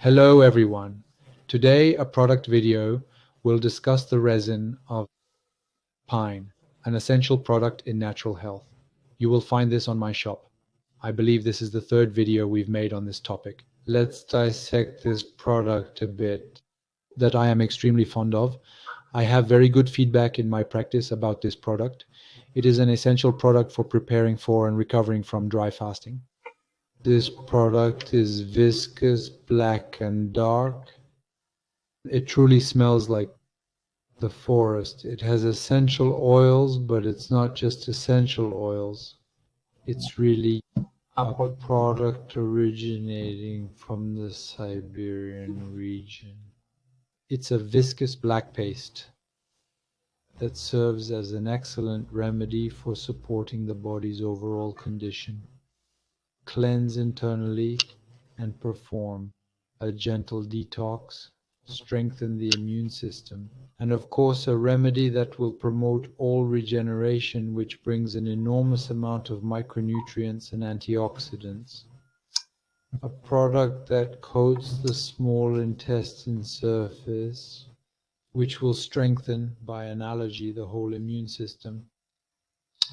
Hello everyone. Today a product video will discuss the resin of pine, an essential product in natural health. You will find this on my shop. I believe this is the third video we've made on this topic. Let's dissect this product a bit that I am extremely fond of. I have very good feedback in my practice about this product. It is an essential product for preparing for and recovering from dry fasting. This product is viscous, black and dark. It truly smells like the forest. It has essential oils, but it's not just essential oils. It's really a product originating from the Siberian region. It's a viscous black paste that serves as an excellent remedy for supporting the body's overall condition. Cleanse internally and perform a gentle detox, strengthen the immune system, and of course a remedy that will promote all regeneration, which brings an enormous amount of micronutrients and antioxidants. A product that coats the small intestine surface, which will strengthen, by analogy, the whole immune system.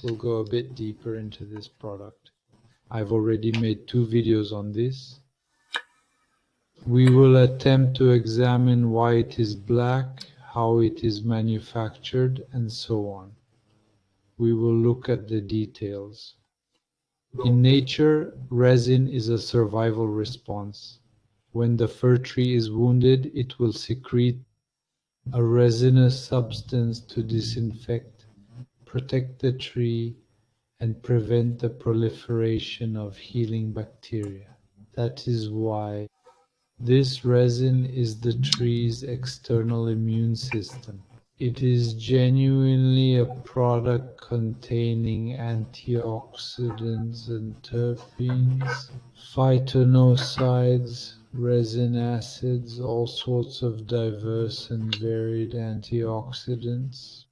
We'll go a bit deeper into this product. I've already made 2 videos on this. We will attempt to examine why it is black, how it is manufactured, and so on. We will look at the details. In nature, resin is a survival response. When the fir tree is wounded, it will secrete a resinous substance to disinfect, protect the tree, and prevent the proliferation of healing bacteria. That is why this resin is the tree's external immune system. It is genuinely a product containing antioxidants and terpenes, phytonutrients, resin acids, all sorts of diverse and varied antioxidants.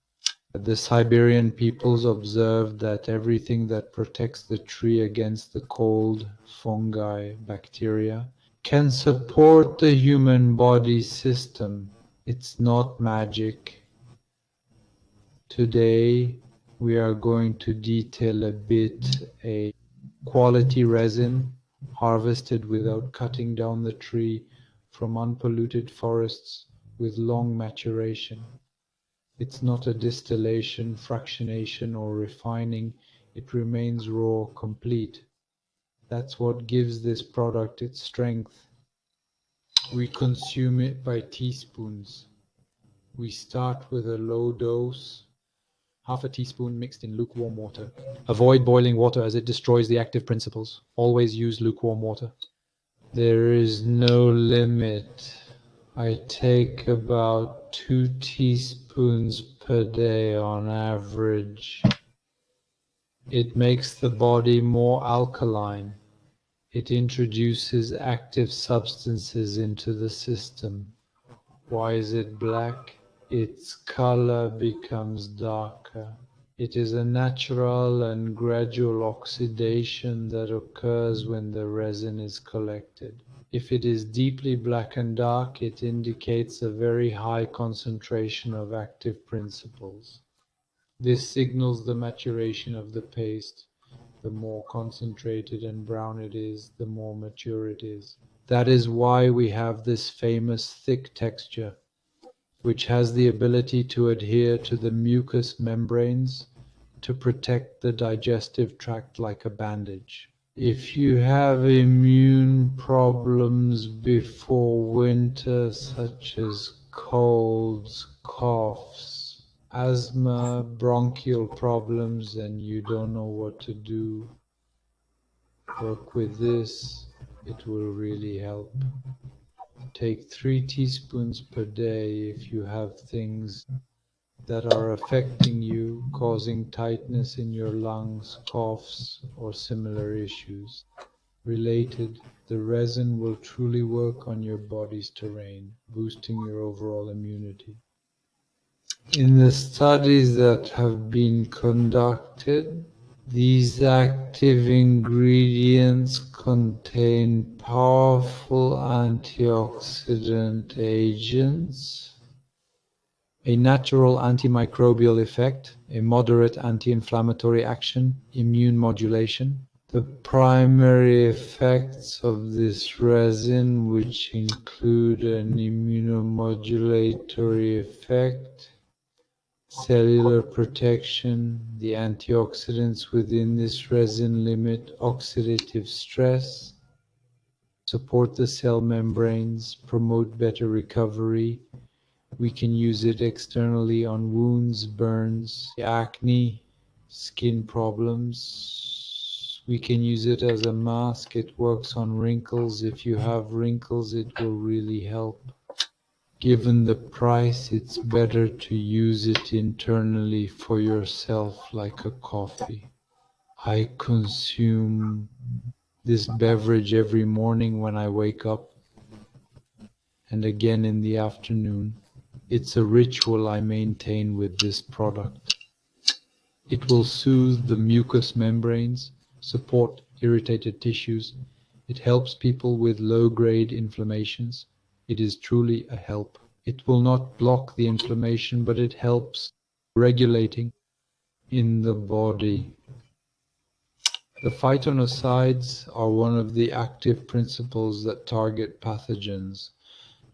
The Siberian peoples observed that everything that protects the tree against the cold, fungi, bacteria, can support the human body system. It's not magic. Today we are going to detail a bit a quality resin harvested without cutting down the tree from unpolluted forests with long maturation. It's not a distillation, fractionation, or refining. It remains raw, complete. That's what gives this product its strength. We consume it by teaspoons. We start with a low dose, half a teaspoon mixed in lukewarm water. Avoid boiling water as it destroys the active principles. Always use lukewarm water. There is no limit. I take about 2 teaspoons per day on average. It makes the body more alkaline. It introduces active substances into the system. Why is it black? Its color becomes darker. It is a natural and gradual oxidation that occurs when the resin is collected. If it is deeply black and dark, it indicates a very high concentration of active principles. This signals the maturation of the paste. The more concentrated and brown it is, the more mature it is. That is why we have this famous thick texture, which has the ability to adhere to the mucous membranes to protect the digestive tract like a bandage. If you have immune problems before winter, such as colds, coughs, asthma, bronchial problems, and you don't know what to do, work with this. It will really help. Take 3 teaspoons per day if you have things that are affecting you, causing tightness in your lungs, coughs, or similar issues. Related, the resin will truly work on your body's terrain, boosting your overall immunity. In the studies that have been conducted, These active ingredients contain powerful antioxidant agents, a natural antimicrobial effect, a moderate anti-inflammatory action, immune modulation. The primary effects of this resin, which include an immunomodulatory effect, cellular protection, the antioxidants within this resin limit oxidative stress, support the cell membranes, promote better recovery. We can use it externally on wounds, burns, acne, skin problems. We can use it as a mask. It works on wrinkles. If you have wrinkles, it will really help. Given the price, it's better to use it internally for yourself like a coffee. I consume this beverage every morning when I wake up and again in the afternoon. It's a ritual I maintain with this product. It will soothe the mucous membranes, support irritated tissues. It helps people with low-grade inflammations. It is truly a help. It will not block the inflammation, but it helps regulating in the body. The phytonutrients are one of the active principles that target pathogens.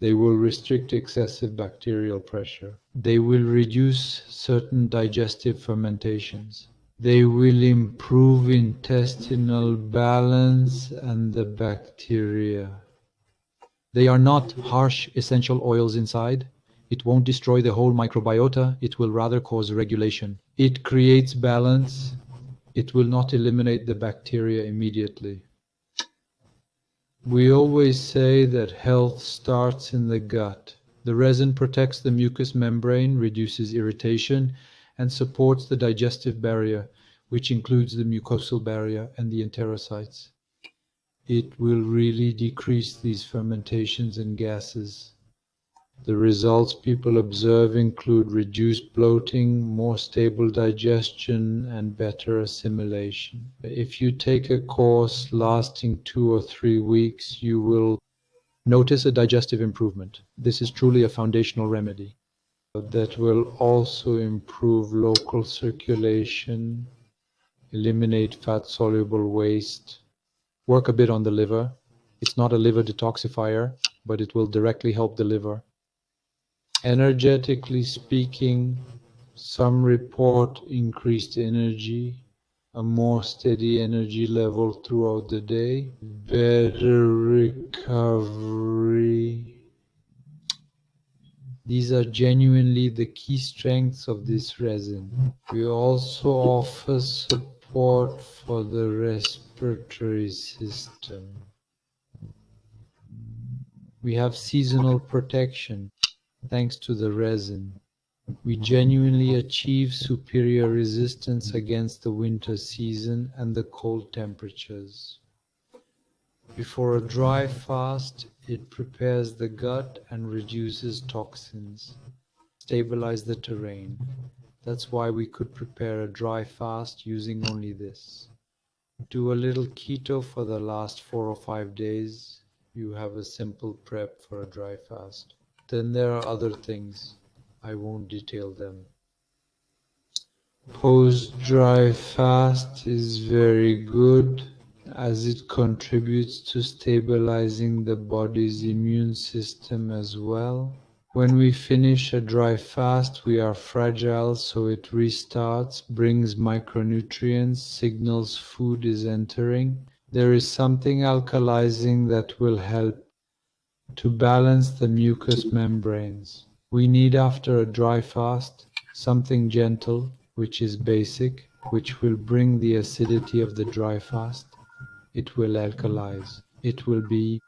They will restrict excessive bacterial pressure. They will reduce certain digestive fermentations. They will improve intestinal balance and the bacteria. They are not harsh essential oils inside. It won't destroy the whole microbiota. It will rather cause regulation. It creates balance. It will not eliminate the bacteria immediately. We always say that health starts in the gut. The resin protects the mucous membrane, reduces irritation, and supports the digestive barrier, which includes the mucosal barrier and the enterocytes. It will really decrease these fermentations and gases. The results people observe include reduced bloating, more stable digestion, and better assimilation. If you take a course lasting 2 or 3 weeks, you will notice a digestive improvement. This is truly a foundational remedy that will also improve local circulation, eliminate fat-soluble waste, work a bit on the liver. It's not a liver detoxifier, but it will directly help the liver. Energetically speaking, some report increased energy, a more steady energy level throughout the day, better recovery. These are genuinely the key strengths of this resin. We also offer support for the respiratory system. We have seasonal protection thanks to the resin. We genuinely achieve superior resistance against the winter season and the cold temperatures. Before a dry fast, it prepares the gut and reduces toxins, stabilize the terrain. That's why we could prepare a dry fast using only this. Do a little keto for the last 4 or 5 days. You have a simple prep for a dry fast. Then there are other things. I won't detail them. Post-dry fast is very good as it contributes to stabilizing the body's immune system as well. When we finish a dry fast, we are fragile, so it restarts, brings micronutrients, signals food is entering. There is something alkalizing that will help to balance the mucous membranes. We need, after a dry fast, something gentle, which is basic, which will bring the acidity of the dry fast. It will alkalize. It will be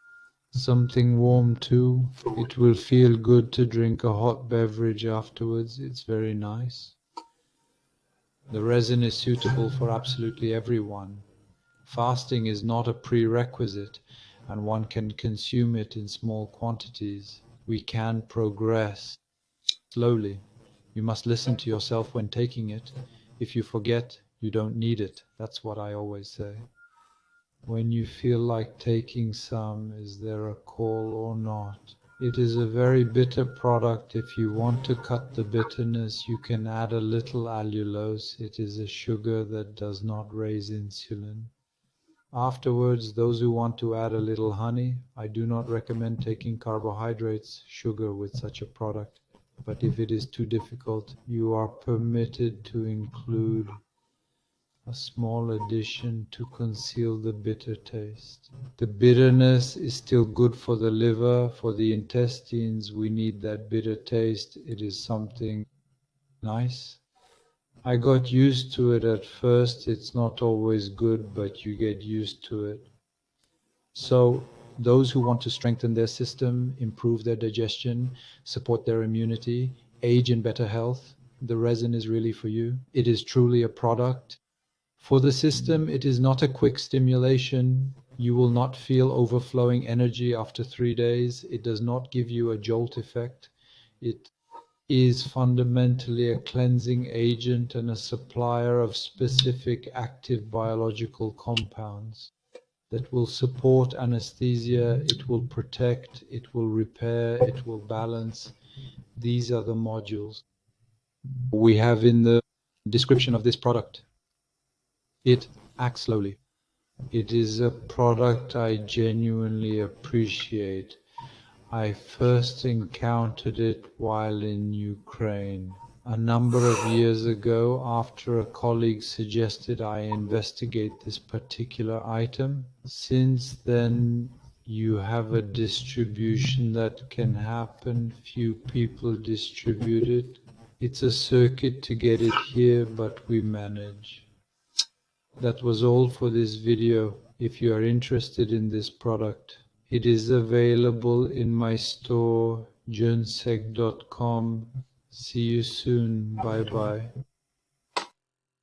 something warm too. It will feel good to drink a hot beverage afterwards. It's very nice. The resin is suitable for absolutely everyone. Fasting is not a prerequisite, and one can consume it in small quantities. We can progress slowly. You must listen to yourself when taking it. If you forget, You don't need it. That's what I always say. When you feel like taking some, is there a call or not? It is a very bitter product. If you want to cut the bitterness, you can add a little allulose. It is a sugar that does not raise insulin. Afterwards, those who want to add a little honey, I do not recommend taking carbohydrates, sugar with such a product. But if it is too difficult, you are permitted to include a small addition to conceal the bitter taste. The bitterness is still good for the liver, for the intestines. We need that bitter taste. It is something nice. I got used to it at first. It's not always good, but you get used to it. So those who want to strengthen their system, improve their digestion, support their immunity, age in better health, the resin is really for you. It is truly a product. For the system, it is not a quick stimulation. You will not feel overflowing energy after 3 days. It does not give you a jolt effect. It is fundamentally a cleansing agent and a supplier of specific active biological compounds that will support anesthesia, it will protect, it will repair, it will balance. These are the modules we have in the description of this product. It acts slowly. It is a product I genuinely appreciate. I first encountered it while in Ukraine a number of years ago after a colleague suggested I investigate this particular item. Since then, you have a distribution that can happen. Few people distribute it. It's a circuit to get it here, but we manage. That was all for this video. If you are interested in this product, it is available in my store, jeunsec.com. See you soon. Bye bye.